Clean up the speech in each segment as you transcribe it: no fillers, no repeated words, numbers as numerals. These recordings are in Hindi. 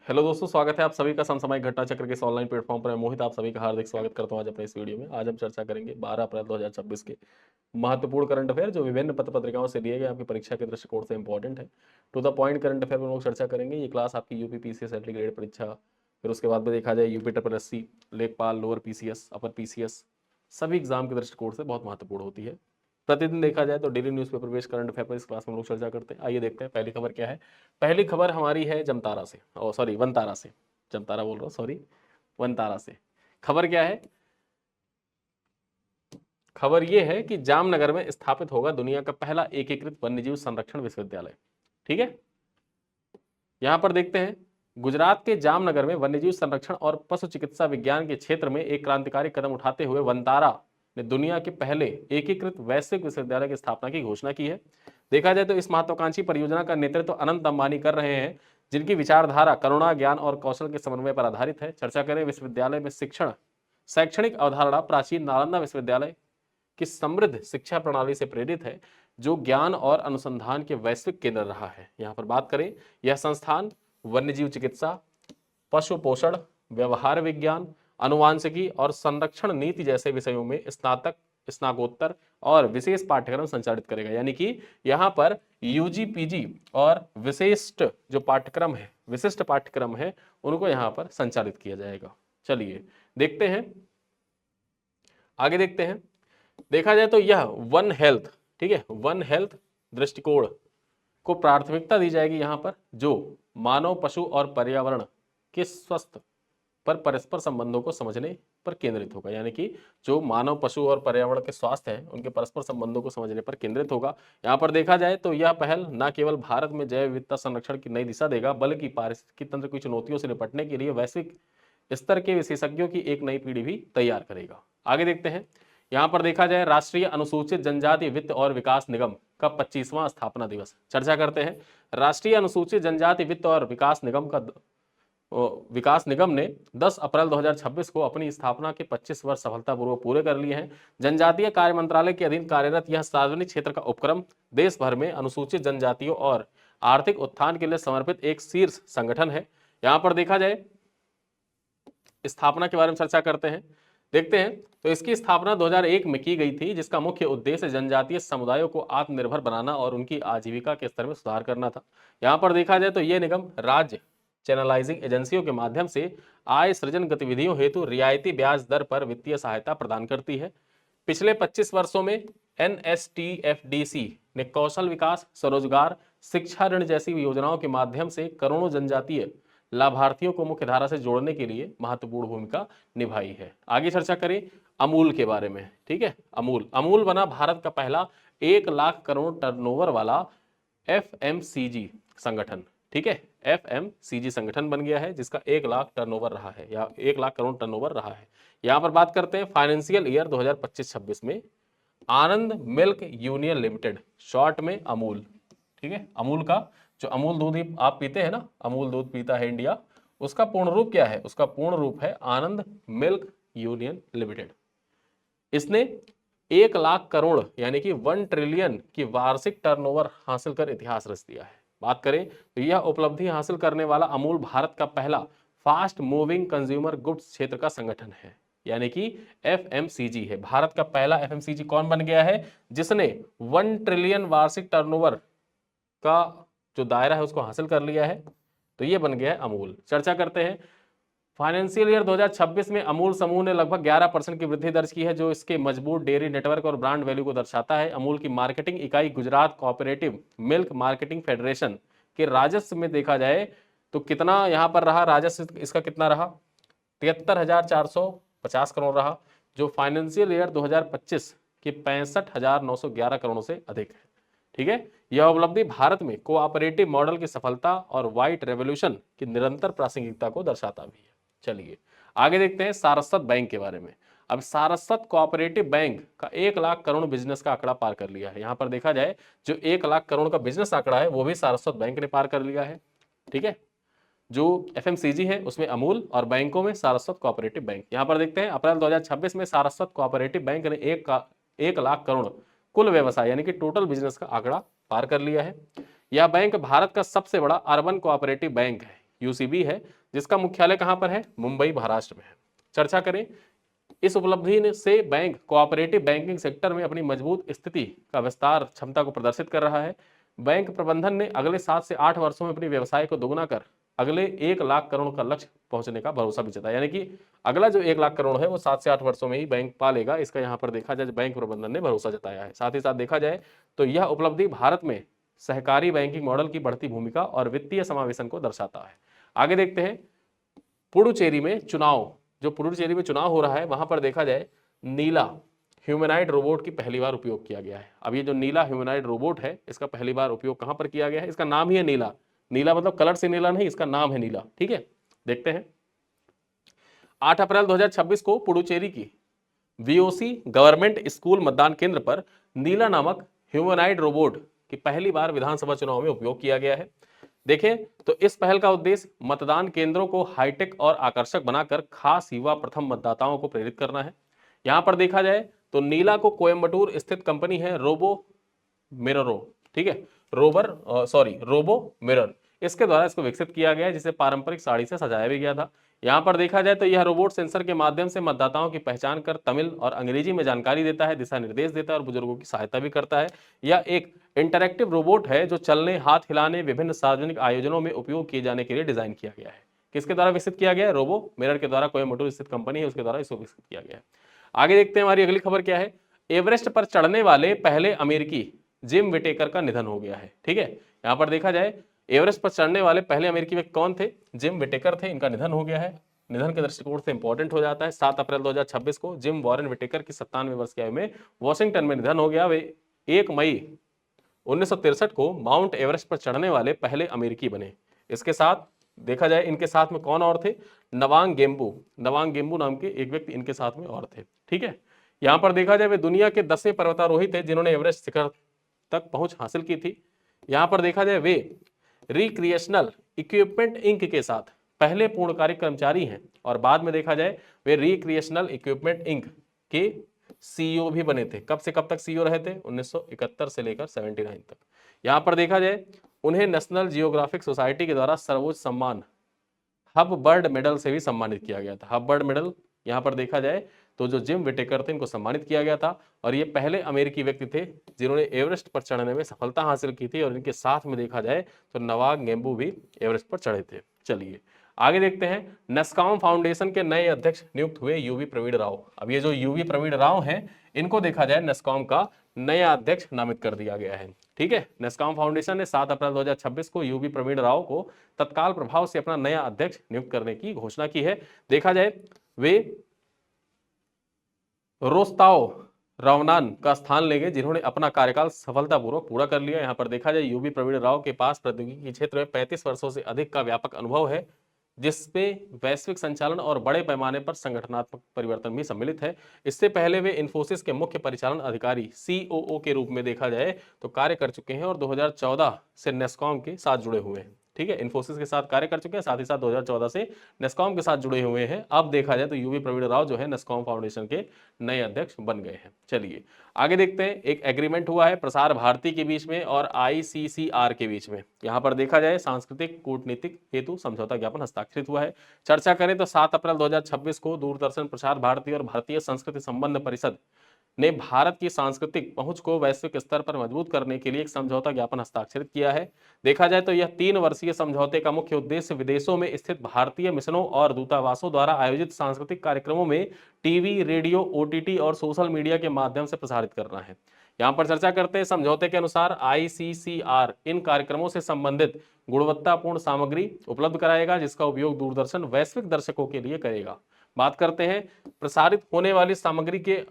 हेलो दोस्तों, स्वागत है आप सभी का समसामयिक घटना चक्र के इस ऑनलाइन प्लेटफॉर्म पर। मैं मोहित आप सभी का हार्दिक स्वागत करता हूं। आज अपने इस वीडियो में आज हम चर्चा करेंगे 12 अप्रैल 2026 के महत्वपूर्ण करंट अफेयर जो विभिन्न पत्र पत्रिकाओं से दिए गए आपकी परीक्षा के दृष्टिकोण से इंपॉर्टेंट है। To the point current affair में लोग चर्चा करेंगे। ये क्लास आपकी यूपी पीसीएस एंट्री ग्रेड परीक्षा, फिर उसके बाद में देखा जाए यूपी ट्रिपल एससी, लेखपाल, लोअर पीसीएस, अपर पीसीएस, सभी एग्जाम के दृष्टिकोण से बहुत महत्वपूर्ण होती है। प्रतिदिन देखा जाए तो daily newspaper based current affair पर इस क्लास में हम लोग चर्चा करते हैं। आइए देखते हैं पहली खबर क्या है। पहली खबर हमारी है जमतारा से, सॉरी वनतारा से, जमतारा बोल रहा हूँ, सॉरी वनतारा से। खबर क्या है? खबर यह है कि जामनगर में स्थापित होगा दुनिया का पहला एकीकृत वन्यजीव संरक्षण विश्वविद्यालय। ठीक है, यहां पर देखते हैं गुजरात के जामनगर में वन्यजीव संरक्षण और पशु चिकित्सा विज्ञान के क्षेत्र में एक क्रांतिकारी कदम उठाते हुए वनतारा ने दुनिया के पहले एकीकृत वैश्विक विश्वविद्यालय की स्थापना की घोषणा की है। देखा जाए तो इस महत्वाकांक्षी परियोजना का नेतृत्व अनंत अंबानी कर रहे हैं, जिनकी विचारधारा करुणा, ज्ञान और कौशल के समन्वय पर आधारित है। चर्चा करें विश्वविद्यालय में शिक्षण शैक्षणिक अवधारणा प्राचीन नालंदा विश्वविद्यालय की समृद्ध शिक्षा प्रणाली से प्रेरित है, जो ज्ञान और अनुसंधान के वैश्विक केंद्र रहा है। यहाँ पर बात करें, यह संस्थान वन्यजीव चिकित्सा, पशु पोषण, व्यवहार विज्ञान, अनुवांशिकी और संरक्षण नीति जैसे विषयों में स्नातक, स्नातकोत्तर और विशेष पाठ्यक्रम संचालित करेगा। यानी कि यहाँ पर यूजी, पीजी और विशिष्ट जो पाठ्यक्रम है, विशिष्ट पाठ्यक्रम है, उनको यहाँ पर संचालित किया जाएगा। चलिए देखते हैं, आगे देखते हैं। देखा जाए तो यह वन हेल्थ, ठीक है, वन हेल्थ दृष्टिकोण को प्राथमिकता दी जाएगी यहाँ पर, जो मानव, पशु और पर्यावरण के स्वस्थ पर परस्पर संबंधों को समझने पर केंद्रित होगा। यानी कि जो मानव, पशु और पर्यावरण के स्वास्थ्य हैं, उनके परस्पर संबंधों को समझने पर केंद्रित होगा। यहाँ पर देखा जाए तो यह पहल न केवल भारत में जैव विविधता संरक्षण की नई दिशा देगा, बल्कि पारिस्थितिकी तंत्र की चुनौतियों से निपटने के लिए वैश्विक स्तर के विशेषज्ञों की एक नई पीढ़ी भी तैयार करेगा। आगे देखते हैं, यहाँ पर देखा जाए राष्ट्रीय अनुसूचित जनजाति वित्त और विकास निगम का 25वां स्थापना दिवस। चर्चा करते हैं। राष्ट्रीय अनुसूचित जनजाति वित्त और विकास निगम ने 10 अप्रैल 2026 को अपनी स्थापना के 25 वर्ष सफलतापूर्वक पूरे कर लिए हैं। जनजातीय कार्य मंत्रालय के अधीन कार्यरत यह सार्वजनिक क्षेत्र का उपक्रम देश भर में अनुसूचित जनजातियों और आर्थिक उत्थान के लिए समर्पित एक शीर्ष संगठन है। यहाँ पर देखा जाए स्थापना के बारे में चर्चा करते हैं, देखते हैं। तो इसकी स्थापना 2001 में की गई थी, जिसका मुख्य उद्देश्य जनजातीय समुदायों को आत्मनिर्भर बनाना और उनकी आजीविका के स्तर में सुधार करना था। यहाँ पर देखा जाए तो यह निगम राज्य चैनलाइजिंग एजेंसियों के माध्यम से आय सृजन गतिविधियों हेतु रियायती ब्याज दर पर वित्तीय सहायता प्रदान करती है। पिछले 25 वर्षों में NSTFDC ने कौशल विकास, स्वरोजगार, शिक्षा ऋण जैसी योजनाओं के माध्यम से करोड़ों जनजातीय लाभार्थियों को मुख्यधारा से जोड़ने के लिए महत्वपूर्ण भूमिका निभाई है। आगे चर्चा करें अमूल के बारे में। ठीक है, अमूल बना भारत का पहला 1 लाख करोड़ टर्नओवर वाला FMCG संगठन। ठीक है, FMCG संगठन बन गया है, जिसका 1 लाख टर्नओवर रहा है, या 1 लाख करोड़ टर्नओवर रहा है। यहां पर बात करते हैं फाइनेंशियल ईयर 2025-26 में आनंद मिल्क यूनियन लिमिटेड, शॉर्ट में अमूल, ठीक है, अमूल का जो अमूल दूध आप पीते हैं ना, अमूल दूध पीता है इंडिया, उसका पूर्ण रूप क्या है? उसका पूर्ण रूप है आनंद मिल्क यूनियन लिमिटेड। इसने 1 लाख करोड़ यानी कि 1 ट्रिलियन की वार्षिक टर्नओवर हासिल कर इतिहास रच दिया है। बात करें तो यह उपलब्धि हासिल करने वाला अमूल भारत का पहला फास्ट मूविंग कंज्यूमर गुड्स क्षेत्र का संगठन है। यानी कि FMCG है, भारत का पहला FMCG कौन बन गया है? जिसने 1 ट्रिलियन वार्षिक टर्नओवर का जो दायरा है उसको हासिल कर लिया है, तो ये बन गया है अमूल। चर्चा करते हैं फाइनेंशियल ईयर 2026 में अमूल समूह ने लगभग 11% की वृद्धि दर्ज की है, जो इसके मजबूत डेयरी नेटवर्क और ब्रांड वैल्यू को दर्शाता है। अमूल की मार्केटिंग इकाई Gujarat cooperative milk marketing federation के राजस्व में देखा जाए तो कितना यहाँ पर रहा राजस्व, इसका कितना रहा? 73,450 करोड़ रहा, जो फाइनेंशियल ईयर 2025 के 65,911 करोड़ से अधिक है। ठीक है, यह उपलब्धि भारत में कोऑपरेटिव मॉडल की सफलता और व्हाइट रेवोल्यूशन की निरंतर प्रासंगिकता को दर्शाता भी है। चलिए आगे देखते हैं सारस्वत बैंक के बारे में। अब सारस्वत कोऑपरेटिव बैंक का 1 लाख करोड़ बिजनेस का आंकड़ा पार कर लिया है। यहां पर देखा जाए जो 1 लाख करोड़ का बिजनेस आंकड़ा है वो भी सारस्वत बैंक ने पार कर लिया है। ठीक है, जो FMCG है उसमें अमूल और बैंकों में सारस्वत कोऑपरेटिव बैंक। यहां पर देखते हैं अप्रैल 2026 में सारस्वत कोऑपरेटिव बैंक ने 1 लाख करोड़ कुल व्यवसाय यानी कि टोटल बिजनेस का आंकड़ा पार कर लिया है। यह बैंक भारत का सबसे बड़ा अर्बन कोऑपरेटिव बैंक है। यूसीबी है, जिसका मुख्यालय कहां पर है? मुंबई महाराष्ट्र में है। चर्चा करें, इस उपलब्धि से बैंक कोऑपरेटिव बैंकिंग सेक्टर में अपनी मजबूत स्थिति का विस्तार क्षमता को प्रदर्शित कर रहा है। बैंक प्रबंधन ने अगले 7 से 8 वर्षों में अपने व्यवसाय को दोगुना कर अगले 1 लाख करोड़ का लक्ष्य पहुंचने का भरोसा भी जताया। यानी कि अगला जो 1 लाख करोड़ है वो 7 से 8 वर्षों में ही बैंक पा लेगा, इसका यहाँ पर देखा जाए बैंक प्रबंधन ने भरोसा जताया है। साथ ही साथ देखा जाए तो यह उपलब्धि भारत में सहकारी बैंकिंग मॉडल की बढ़ती भूमिका और वित्तीय समावेशन को दर्शाता है। आगे देखते हैं, पुडुचेरी में चुनाव, जो पुडुचेरी में चुनाव हो रहा है वहां पर देखा जाए नीला ह्यूमैनॉइड रोबोट की पहली बार उपयोग किया गया है। अब ये जो नीला ह्यूमैनॉइड रोबोट है इसका पहली बार उपयोग कहां पर किया गया है? इसका नाम ही है नीला। नीला मतलब कलर से नीला नहीं, इसका नाम है नीला। ठीक है, देखते हैं। 8 अप्रैल 2026 को पुडुचेरी की वीओसी गवर्नमेंट स्कूल मतदान केंद्र पर नीला नामक ह्यूमैनॉइड रोबोट की पहली बार विधानसभा चुनाव में उपयोग किया गया है। देखें तो इस पहल का उद्देश्य मतदान केंद्रों को हाईटेक और आकर्षक बनाकर खास युवा प्रथम मतदाताओं को प्रेरित करना है। यहां पर देखा जाए तो नीला को कोयम्बटूर स्थित कंपनी है रोबो मिररो, ठीक है, रोबो मिरर, इसके द्वारा इसको विकसित किया गया है, जिसे पारंपरिक साड़ी से सजाया भी गया था। यहाँ पर देखा जाए तो यह रोबोट सेंसर के माध्यम से मतदाताओं की पहचान कर तमिल और अंग्रेजी में जानकारी देता है, दिशा निर्देश देता है और बुजुर्गों की सहायता भी करता है। यह एक इंटरैक्टिव रोबोट है जो चलने, हाथ हिलाने, विभिन्न सार्वजनिक आयोजनों में उपयोग किए जाने के लिए डिजाइन किया गया है। किसके द्वारा विकसित किया गया है? रोबो मिरर के द्वारा, कोयम्बटूर स्थित कंपनी है उसके द्वारा इसको विकसित किया गया है। आगे देखते हैं, हमारी अगली खबर क्या है। एवरेस्ट पर चढ़ने वाले पहले अमेरिकी जिम विटेकर का निधन हो गया है। ठीक है, यहाँ पर देखा जाए एवरेस्ट पर चढ़ने वाले पहले अमेरिकी व्यक्ति कौन थे? जिम विटेकर थे, इनका निधन हो गया है। निधन के दृष्टिकोण से इंपॉर्टेंट हो जाता है। 7 अप्रैल 2026 को जिम वॉरेन विटेकर की 97 वर्ष की आयु में वॉशिंगटन में निधन हो गया। वे 1 मई 1963 को माउंट एवरेस्ट पर चढ़ने वाले पहले अमेरिकी बने। इसके साथ देखा जाए इनके साथ में कौन और थे? नवांग गेम्बू नाम के एक व्यक्ति इनके साथ में और थे। ठीक है, यहाँ पर देखा जाए वे दुनिया के 10वें पर्वतारोही थे जिन्होंने एवरेस्ट शिखर तक पहुंच हासिल की थी। यहाँ पर देखा जाए वे रिक्रिएशनल इक्विपमेंट इंक के साथ पहले पूर्णकालिक कर्मचारी हैं और बाद में देखा जाए वे रिक्रिएशनल इक्विपमेंट इंक के सीईओ भी बने थे। कब से कब तक सीईओ रहे थे? 1971 से लेकर 79 तक। यहाँ पर देखा जाए उन्हें नेशनल जियोग्राफिक सोसाइटी के द्वारा सर्वोच्च सम्मान हब बर्ड मेडल से भी सम्मानित किया गया था। हब बर्ड मेडल यहाँ पर देखा जाए तो जो जिम विटेकर थे इनको सम्मानित किया गया था और ये पहले अमेरिकी व्यक्ति थे जिन्होंने एवरेस्ट पर चढ़ने में सफलता हासिल की थी और इनके साथ में देखा जाए तो नवांग गेम्बू भी एवरेस्ट पर चढ़े थे। चलिए आगे देखते हैं, नस्कॉम फाउंडेशन के नए अध्यक्ष नियुक्त हुए यूवी प्रवीण राव। अब ये जो यूवी प्रवीण राव हैं इनको देखा जाए नस्कॉम का नया अध्यक्ष नामित कर दिया गया है। ठीक है, नस्कॉम फाउंडेशन ने 7 अप्रैल 2026 को यूवी प्रवीण राव को तत्काल प्रभाव से अपना नया अध्यक्ष नियुक्त करने की घोषणा की है। देखा जाए वे रोस्ताओ रवनान का स्थान लेंगे जिन्होंने अपना कार्यकाल सफलतापूर्वक पूरा कर लिया। यहाँ पर देखा जाए यूवी प्रवीण राव के पास प्रौद्योगिकी के क्षेत्र में 35 वर्षों से अधिक का व्यापक अनुभव है, जिसपे वैश्विक संचालन और बड़े पैमाने पर संगठनात्मक परिवर्तन भी सम्मिलित है। इससे पहले वे इन्फोसिस के मुख्य परिचालन अधिकारी COO के रूप में देखा जाए तो कार्य कर चुके हैं और 2014 से नेस्कॉम के साथ जुड़े हुए हैं। ठीक है, इन्फोसिस के साथ कार्य कर चुके हैं, साथ ही साथ 2014 से नेस्कॉम के साथ जुड़े हुए हैं। अब देखा जाए तो यूवी प्रवीण राव जो है नेस्कॉम फाउंडेशन के नए अध्यक्ष बन गए हैं। चलिए आगे देखते हैं, एक एग्रीमेंट हुआ है प्रसार भारती के बीच में और ICCR के बीच में। यहाँ पर देखा जाए सांस्कृतिक कूटनीतिक हेतु समझौता ज्ञापन हस्ताक्षरित हुआ है। चर्चा करें तो 7 अप्रैल 2026 को दूरदर्शन प्रसार भारती और भारतीय संस्कृति संबंध परिषद ने भारत की सांस्कृतिक पहुंच को वैश्विक स्तर पर मजबूत करने के लिए एक समझौता ज्ञापन हस्ताक्षरित किया है। देखा जाए तो यह 3 वर्षीय समझौते का मुख्य उद्देश्य विदेशों में स्थित भारतीय मिशनों और दूतावासों द्वारा आयोजित सांस्कृतिक कार्यक्रमों में टीवी, रेडियो, OTT और सोशल मीडिया के माध्यम से प्रसारित करना है। यहाँ पर चर्चा करते हैं, समझौते के अनुसार ICCR इन कार्यक्रमों से संबंधित गुणवत्तापूर्ण सामग्री उपलब्ध कराएगा जिसका उपयोग दूरदर्शन वैश्विक दर्शकों के लिए करेगा। बात करते हैं, प्रसारित होने वाली सामग्री के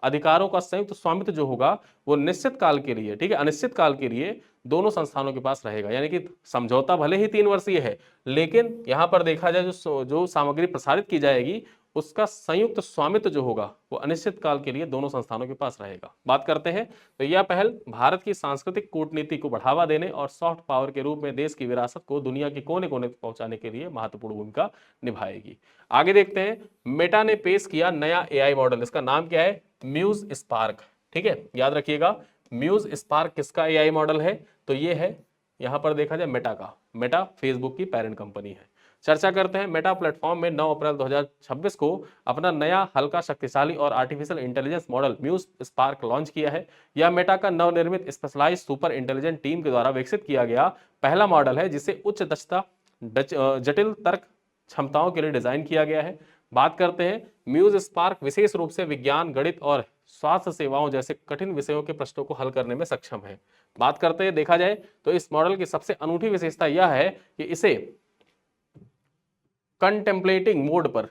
अधिकारों का संयुक्त स्वामित्व जो होगा वो निश्चित काल के लिए, ठीक है, अनिश्चित काल के लिए दोनों संस्थानों के पास रहेगा। यानी कि समझौता भले ही 3 वर्षीय है लेकिन यहां पर देखा जाए जो सामग्री प्रसारित की जाएगी उसका संयुक्त स्वामित्व जो होगा वो अनिश्चित काल के लिए दोनों संस्थानों के पास रहेगा। बात करते हैं तो यह पहल भारत की सांस्कृतिक कूटनीति को बढ़ावा देने और सॉफ्ट पावर के रूप में देश की विरासत को दुनिया के कोने कोने तक पहुंचाने के लिए महत्वपूर्ण भूमिका निभाएगी। आगे देखते हैं, मेटा ने पेश किया नया AI मॉडल, इसका नाम क्या है? Muse Spark. ठीक है, याद रखिएगा म्यूज स्पार्क किसका AI मॉडल है? तो ये है यहाँ पर देखा जाए मेटा का, मेटा फेसबुक की पेरेंट कंपनी है। चर्चा करते हैं, मेटा प्लेटफॉर्म में 9 अप्रैल 2026 को अपना नया हल्का शक्तिशाली और artificial intelligence model Muse Spark launch किया है। यह मेटा का नवनिर्मित स्पेशलाइज्ड सुपर इंटेलिजेंट टीम के द्वारा विकसित किया गया पहला मॉडल है जिसे उच्च दक्षता जटिल तर्क क्षमताओं के लिए डिजाइन किया गया है। बात करते हैं, म्यूज स्पार्क विशेष रूप से विज्ञान, गणित और स्वास्थ्य सेवाओं जैसे कठिन विषयों के प्रश्नों को हल करने में सक्षम है। बात करते हैं, देखा जाए तो इस मॉडल की सबसे अनूठी विशेषता यह है कि इसे कंटेम्पलेटिंग मोड पर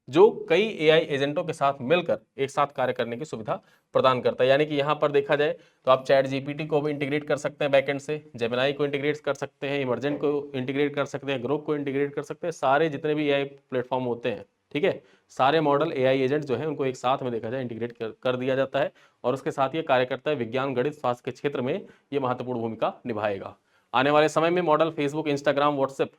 जो कई एआई एजेंटों के साथ मिलकर एक साथ कार्य करने की सुविधा प्रदान करता है। यानी कि यहाँ पर देखा जाए तो आप चैट जीपीटी को भी इंटीग्रेट कर सकते हैं बैकएंड से, जेमिनाई को इंटीग्रेट कर सकते हैं, इमर्जेंट को इंटीग्रेट कर सकते हैं, ग्रोक को इंटीग्रेट कर सकते हैं, सारे जितने भी एआई प्लेटफॉर्म होते हैं, ठीक है, सारे मॉडल एआई एजेंट जो है उनको एक साथ में देखा जाए इंटीग्रेट कर दिया जाता है और उसके साथ ये कार्य करता है। विज्ञान, गणित, स्वास्थ्य के क्षेत्र में ये महत्वपूर्ण भूमिका निभाएगा। आने वाले समय में model Facebook, Instagram, WhatsApp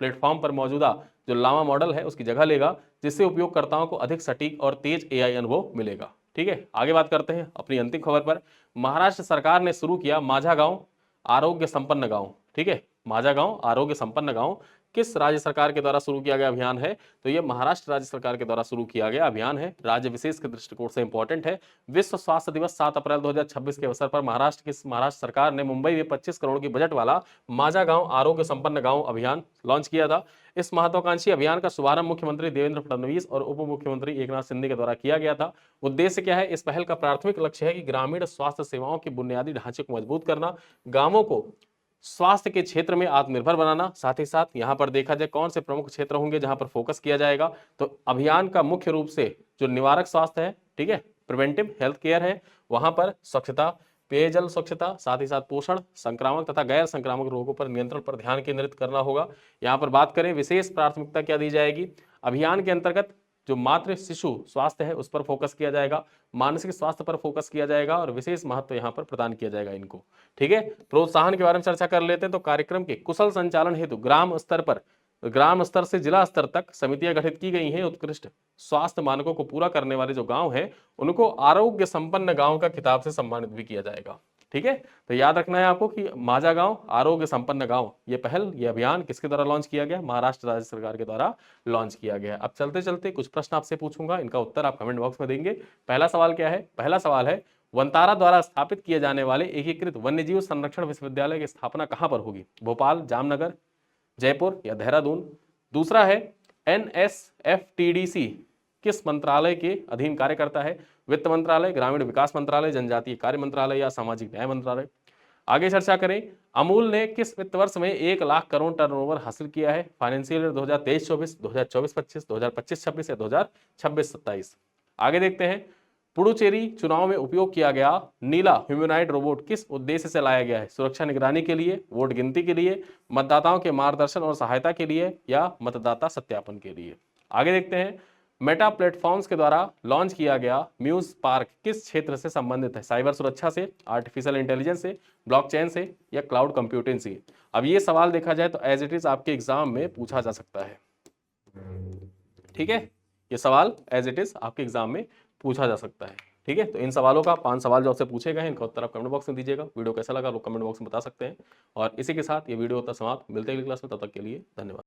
platform पर मौजूदा जो लामा मॉडल है उसकी जगह लेगा, जिससे उपयोगकर्ताओं को अधिक सटीक और तेज एआई अनुभव मिलेगा। ठीक है, आगे बात करते हैं अपनी अंतिम खबर पर। महाराष्ट्र सरकार ने शुरू किया माझा गांव आरोग्य संपन्न गांव। ठीक है, माझा गांव आरोग्य संपन्न गांव किस राज्य सरकार के द्वारा शुरू किया गया अभियान है? तो ये महाराष्ट्र राज्य सरकार के द्वारा शुरू किया गया अभियान है। राज्य विशेष के दृष्टिकोण से इंपॉर्टेंट है। विश्व स्वास्थ्य दिवस 7 अप्रैल 2026 के अवसर पर महाराष्ट्र सरकार ने मुंबई में 25 करोड़ की बजट वाला माझा गांव आरोग्य संपन्न गांव अभियान लॉन्च किया था। इस महत्वाकांक्षी अभियान का शुभारंभ मुख्यमंत्री देवेंद्र फडणवीस और उप मुख्यमंत्री एकनाथ शिंदे के द्वारा किया गया था। उद्देश्य क्या है? इस पहल का प्राथमिक लक्ष्य है कि ग्रामीण स्वास्थ्य सेवाओं के बुनियादी ढांचे को मजबूत करना, गांवों को स्वास्थ्य के क्षेत्र में आत्मनिर्भर बनाना। साथ ही साथ यहाँ पर देखा जाए कौन से प्रमुख क्षेत्र होंगे जहां पर फोकस किया जाएगा, तो अभियान का मुख्य रूप से जो निवारक स्वास्थ्य है, ठीक है, प्रिवेंटिव हेल्थ केयर है, वहां पर स्वच्छता, पेयजल स्वच्छता, साथ ही साथ पोषण, संक्रामक तथा गैर संक्रामक रोगों पर नियंत्रण पर ध्यान केंद्रित करना होगा। यहाँ पर बात करें विशेष प्राथमिकता क्या दी जाएगी, अभियान के अंतर्गत जो मातृ शिशु स्वास्थ्य है उस पर फोकस किया जाएगा, मानसिक स्वास्थ्य पर फोकस किया जाएगा और विशेष महत्व यहाँ पर प्रदान किया जाएगा इनको। ठीक है, प्रोत्साहन के बारे में चर्चा कर लेते हैं। तो कार्यक्रम के कुशल संचालन हेतु ग्राम स्तर से जिला स्तर तक समितियां गठित की गई हैं। उत्कृष्ट स्वास्थ्य मानकों को पूरा करने वाले जो गांव हैं उनको आरोग्य संपन्न गांव का खिताब से सम्मानित भी किया जाएगा। ठीक है, तो याद रखना है आपको कि माझा गांव आरोग्य संपन्न गांव, ये पहल, ये अभियान किसके द्वारा लॉन्च किया गया? महाराष्ट्र राज्य सरकार के द्वारा लॉन्च किया गया। अब चलते चलते कुछ प्रश्न आपसे पूछूंगा, इनका उत्तर आप कमेंट बॉक्स में देंगे। पहला सवाल क्या है? पहला सवाल है, वनतारा द्वारा स्थापित किए जाने वाले एकीकृत वन्यजीव संरक्षण विश्वविद्यालय की स्थापना कहां पर होगी? भोपाल, जामनगर, जयपुर या देहरादून? दूसरा है, NSFTDC किस मंत्रालय के अधीन कार्य करता है? वित्त मंत्रालय, ग्रामीण विकास मंत्रालय, जनजातीय कार्य मंत्रालय या सामाजिक न्याय मंत्रालय? आगे चर्चा करें, अमूल ने किस वित्त वर्ष में 1 लाख करोड़ टर्नओवर हासिल किया है? फाइनेंशियल ईयर 2023-24, 2024-25, 2025-26 या 2026-27? आगे देखते हैं, पुडुचेरी चुनाव में उपयोग किया गया नीला ह्यूमनॉइड रोबोट किस उद्देश्य से लाया गया है? सुरक्षा निगरानी के लिए, वोट गिनती के लिए, मतदाताओं के मार्गदर्शन और सहायता के लिए या मतदाता सत्यापन के लिए? आगे देखते हैं, मेटा प्लेटफॉर्म्स के द्वारा लॉन्च किया गया म्यूज स्पार्क किस क्षेत्र से संबंधित है? साइबर सुरक्षा से, आर्टिफिशियल इंटेलिजेंस से, ब्लॉकचेन से या क्लाउड कंप्यूटिंग से? अब ये सवाल देखा जाए तो एज इट इज आपके एग्जाम में पूछा जा सकता है। ठीक है, ये सवाल एज इट इज आपके एग्जाम में पूछा जा सकता है। ठीक है, तो इन सवालों का 5 सवाल जो आपसे पूछे गए हैं इनका उत्तर आप कमेंट बॉक्स में दीजिएगा। वीडियो कैसा लगा आप कमेंट बॉक्स में बता सकते हैं। और इसी के साथ ये वीडियो होता समाप्त। मिलते हैं अगली क्लास में, तब तक के लिए धन्यवाद।